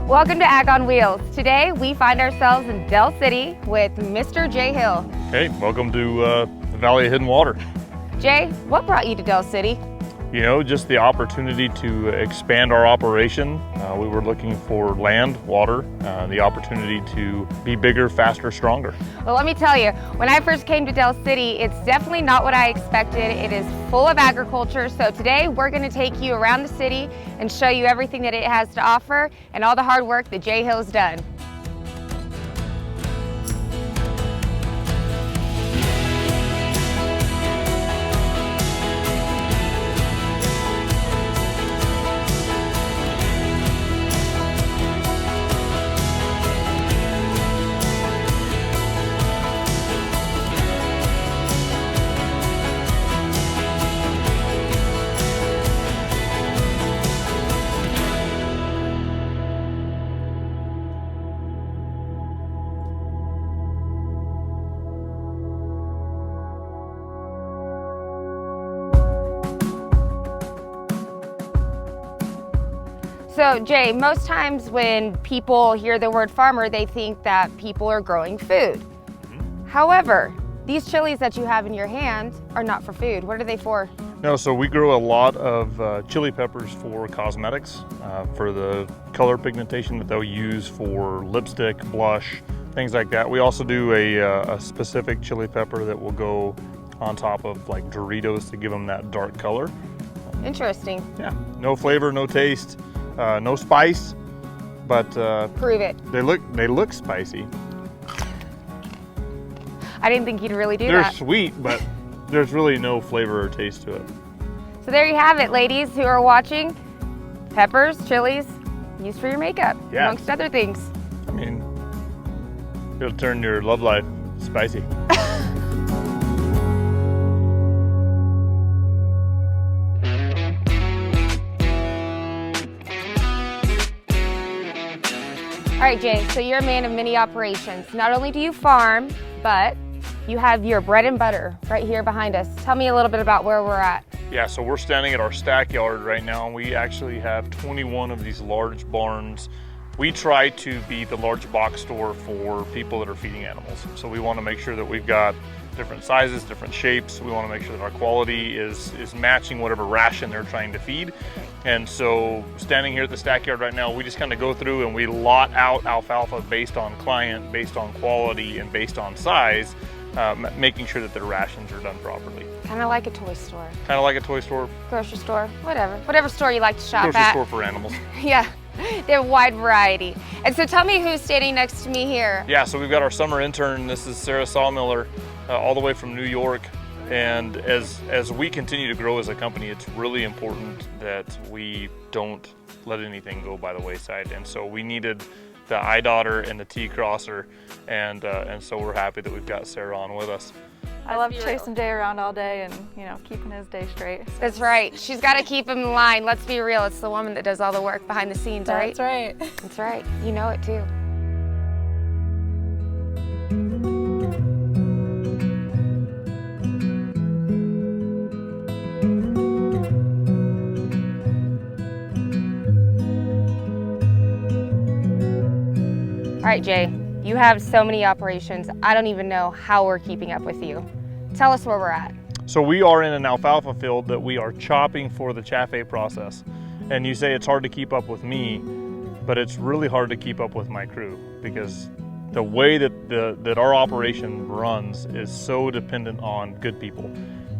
Welcome to Ag on Wheels. Today we find ourselves in Dell City with Mr. Jay Hill. Hey, welcome to the Valley of Hidden Water. Jay, what brought you to Dell City? You know, just the opportunity to expand our operation. We were looking for land, water, the opportunity to be bigger, faster, stronger. Well, let me tell you, when I first came to Dell City, it's definitely not what I expected. It is full of agriculture. So today we're going to take you around the city and show you everything that it has to offer and all the hard work that Jay Hill's done. So Jay, most times when people hear the word farmer, they think that people are growing food. However, these chilies that you have in your hand are not for food. What are they for? No, so we grow a lot of chili peppers for cosmetics, for the color pigmentation that they'll use for lipstick, blush, things like that. We also do a specific chili pepper that will go on top of like Doritos to give them that dark color. Interesting. Yeah, no flavor, no taste. No spice, but prove it. They look spicy. I didn't think you'd really do They're that. sweet, but there's really no flavor or taste to it. So there you have it, ladies who are watching. Peppers, chilies, used for your makeup, amongst other things. I mean, it'll turn your love life spicy. All right, Jay, so you're a man of many operations. Not only do you farm, but you have your bread and butter right here behind us. Tell me a little bit about where we're at. Yeah, so we're standing at our stack yard right now, and we actually have 21 of these large barns. We try to be the large box store for people that are feeding animals. So we want to make sure that we've got different sizes, different shapes. We want to make sure that our quality is matching whatever ration they're trying to feed. And so standing here at the stack yard right now, we just kind of go through and we lot out alfalfa based on client, based on quality, and based on size, making sure that their rations are done properly. Kind of like a toy store. Kind of like a toy store. Grocery store, whatever store you like to shop Grocery at. store for animals. Yeah, they have a wide variety. And so tell me who's standing next to me here. Yeah, so we've got our summer intern. This is Sarah Sawmiller, all the way from New York. And as we continue to grow as a company, it's really important that we don't let anything go by the wayside. And so we needed the iDotter and the T-Crosser, and so we're happy that we've got Sarah on with us. I love chasing Jay around all day and, you know, keeping his day straight. That's right. She's got to keep him in line. Let's be real. It's the woman that does all the work behind the scenes, right? That's right. That's right. You know it too. All right, Jay, you have so many operations. I don't even know how we're keeping up with you. Tell us where we're at. So we are in an alfalfa field that we are chopping for the chaffé process. And you say it's hard to keep up with me, but it's really hard to keep up with my crew because the way that our operation runs is so dependent on good people.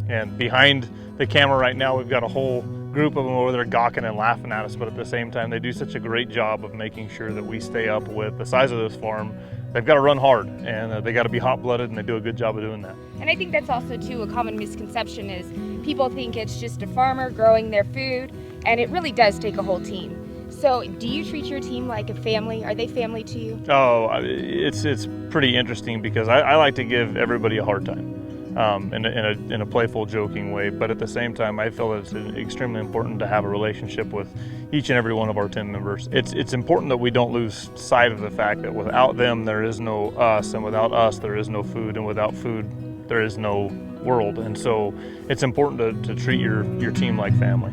And behind the camera right now, we've got a whole group of them over there gawking and laughing at us, but at the same time, they do such a great job of making sure that we stay up with the size of this farm. They've got to run hard, and they got to be hot-blooded, and they do a good job of doing that. And I think that's also, too, a common misconception is people think it's just a farmer growing their food, and it really does take a whole team. So do you treat your team like a family? Are they family to you? Oh, it's pretty interesting because I like to give everybody a hard time. In a playful, joking way, but at the same time, I feel it's extremely important to have a relationship with each and every one of our team members. It's important that we don't lose sight of the fact that without them, there is no us, and without us, there is no food, and without food, there is no world. And so it's important to treat your team like family.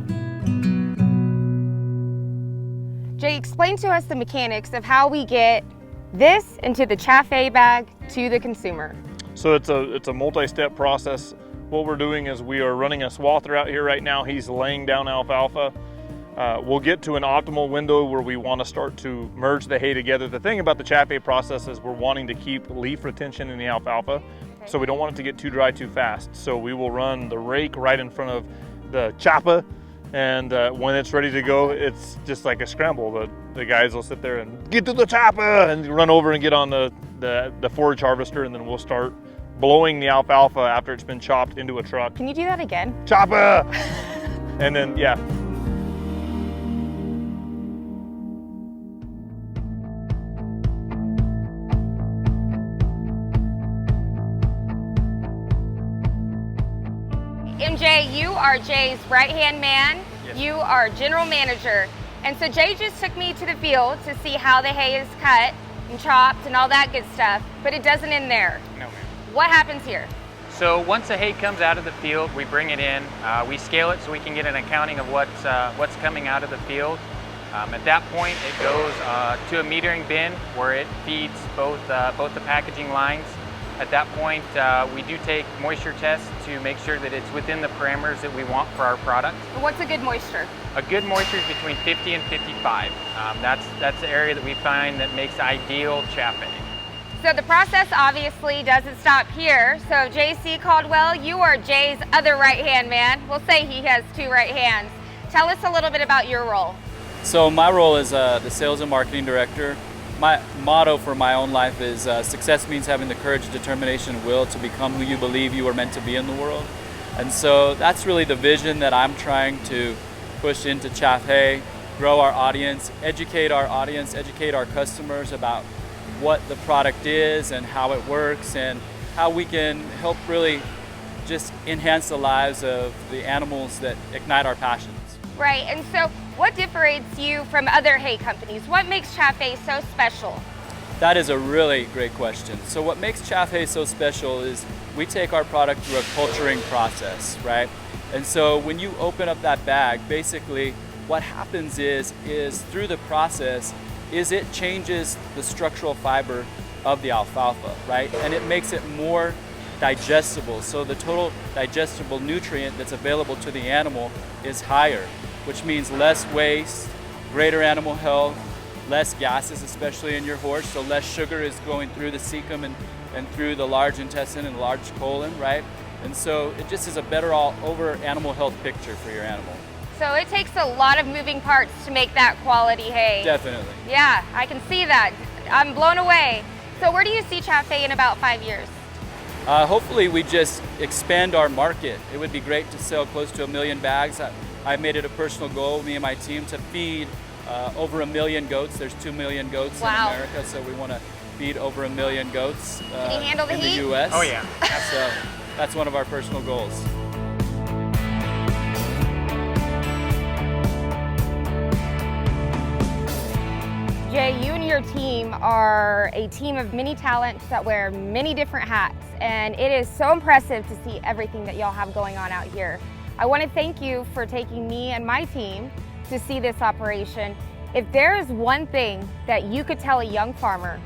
Jay, Jay, explain to us the mechanics of how we get this into the Chaffee bag to the consumer. So it's a multi-step process. What we're doing is we are running a swather out here right now. He's laying down alfalfa. We'll get to an optimal window where we want to start to merge the hay together. The thing about the Chaffee process is we're wanting to keep leaf retention in the alfalfa, so we don't want it to get too dry too fast. So we will run the rake right in front of the chopper, and when it's ready to go, it's just like a scramble. The guys will sit there and get to the chopper and run over and get on the forage harvester, and then we'll start blowing the alfalfa after it's been chopped into a truck. Can you do that again? Chopper! And then, yeah. MJ, you are Jay's right-hand man. Yes. You are general manager. And so Jay just took me to the field to see how the hay is cut and chopped and all that good stuff, but it doesn't end there. No, ma'am. What happens here? So once the hay comes out of the field, we bring it in, we scale it so we can get an accounting of what's coming out of the field. At that point, it goes to a metering bin where it feeds both the packaging lines. At that point, we do take moisture tests to make sure that it's within the parameters that we want for our product. What's a good moisture? A good moisture is between 50 and 55. That's the area that we find that makes ideal Chaffee. So the process obviously doesn't stop here. So JC Caldwell, you are Jay's other right-hand man. We'll say he has two right hands. Tell us a little bit about your role. So my role is the sales and marketing director. My motto for my own life is success means having the courage, determination, and will to become who you believe you were meant to be in the world. And so that's really the vision that I'm trying to push into Chaffee, grow our audience, educate our customers about what the product is and how it works and how we can help really just enhance the lives of the animals that ignite our passions. Right, and so what differentiates you from other hay companies? What makes Chaffee so special? That is a really great question. So what makes Chaffee so special is we take our product through a culturing process, right? And so when you open up that bag, basically what happens is through the process is it changes the structural fiber of the alfalfa, right? And it makes it more digestible. So the total digestible nutrient that's available to the animal is higher, which means less waste, greater animal health, less gases, especially in your horse, so less sugar is going through the cecum and through the large intestine and large colon, right? And so it just is a better over animal health picture for your animal. So it takes a lot of moving parts to make that quality hay. Definitely. Yeah, I can see that. I'm blown away. So where do you see Chaffee in about 5 years? Hopefully we just expand our market. It would be great to sell close to 1 million bags. I made it a personal goal, me and my team, to feed over 1 million goats. There's 2 million goats in America, so we want to feed over 1 million goats Can you handle the in heat? the U.S. Oh yeah. So that's one of our personal goals. Jay, you and your team are a team of many talents that wear many different hats, and it is so impressive to see everything that y'all have going on out here. I want to thank you for taking me and my team to see this operation. If there is one thing that you could tell a young farmer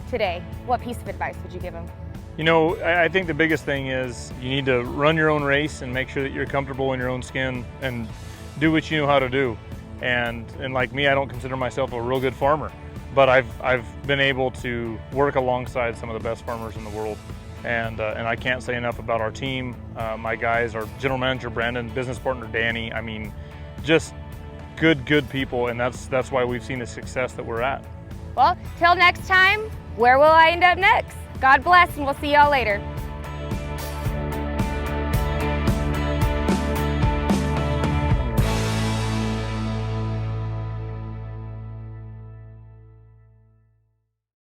today, what piece of advice would you give him? You know, I think the biggest thing is you need to run your own race and make sure that you're comfortable in your own skin and do what you know how to do. And like me, I don't consider myself a real good farmer, but I've been able to work alongside some of the best farmers in the world. And I can't say enough about our team. My guys, our general manager, Brandon, business partner, Danny, I mean, just good people, and that's why we've seen the success that we're at. Well, till next time, where will I end up next? God bless, and we'll see y'all later.